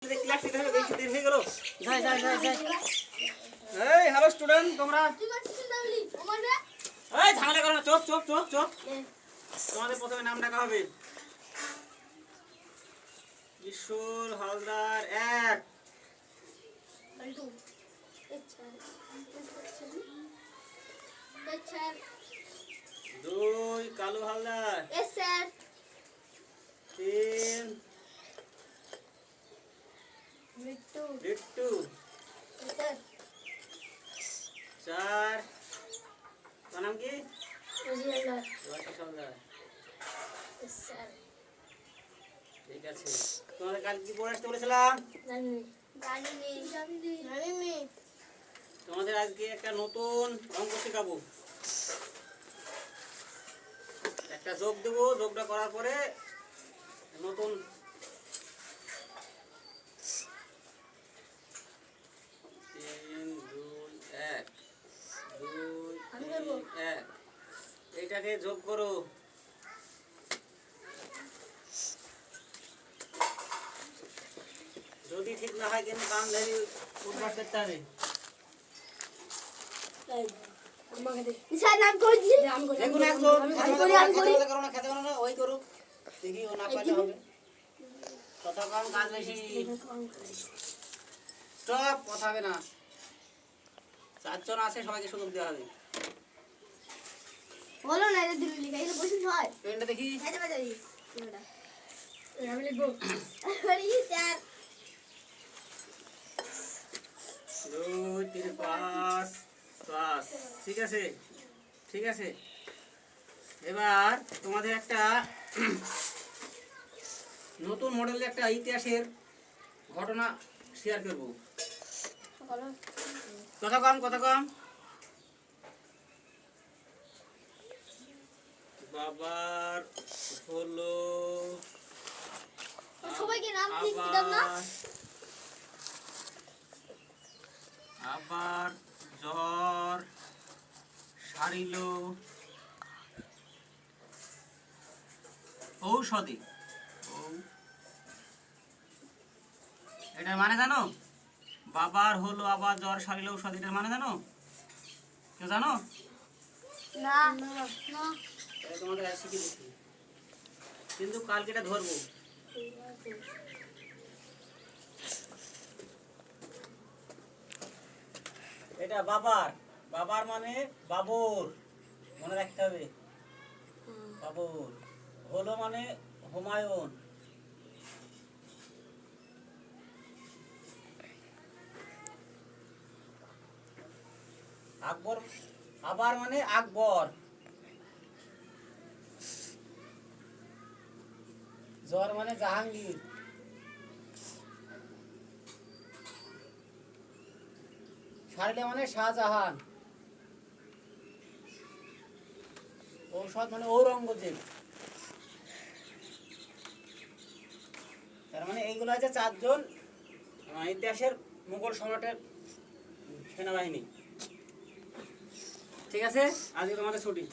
আসতে ক্লাস নিতে হবে, বেশি দেরি হয়ে গেল। যাই যাই যাই যাই। এই হ্যালো স্টুডেন্ট, তোমরা এই ঝামেলা করো না, চুপ চুপ চুপ চুপ। তোমাদের প্রথমে নাম ডাকা হবে। কিশোর হালদার 1, 2 কালু হালদার, 3 বিট্টু, 4 তোর নাম কি? রশিদ হালদার। ঠিক আছে, তোমাদের কাল কি পড়ে আসতে বলেছিলাম? তোমাদের আজকে একটা নতুন অঙ্ক শেখাবো। একটা যোগ দেবো, যোগটা করার পরে নতুন 3 2 1 2 3 1 এইটাকে যোগ করো। যদি ঠিক না হয় কিন্তু কান ধরে উঠবার করতে হবে। দেখুন একদম খেতে পারো না, ওই করুক, দেখি ও না পারলে হবে। কথা কম কাজ বেশি। স্টপ, কথা হবে না। 4 জন আছে, সবাইকে সুযোগ দেওয়া হবে। বলো না, এটা দিল্লি লিখা, এটা বসে হয়। পেনটা দেখি। এটা বাজাই এটা আমি লিখবো। আরে স্যার 2 3 5 5। ঠিক আছে ঠিক আছে। এবার তোমাদের একটা নতুন মডেলের একটা ইতিহাসের ঘটনা শেয়ার করব। বলো কথা কম কথা কম। বাবার হলো সবাইকে নাম লিখে দাও না। আবার জ্বর সারিল ঔষধি। এটা মানে জানো? বাবার হলো আবার জ্বর সারিল ঔষধি, এটার মানে জানো? কেউ জানো? না না না এটা তোমাদের আর শিখে দিচ্ছি, কিন্তু কালকে এটা ধরবো। এটা বাবার, বাবার মানে বাবর, মনে রাখতে হবে। বাবর হলো মানে হুমায়ুন। আকবর, আবার মানে আকবর। জ্বর মানে জাহাঙ্গীর। সারিলে মানে শাহজাহান। ঔষধ মানে ঔরঙ্গজেব। তার মানে এইগুলো আছে 4 জন ইতিহাসের মুঘল সম্রাটের সেনাবাহিনী। ঠিক আছে, আজকে তোমাদের ছুটি।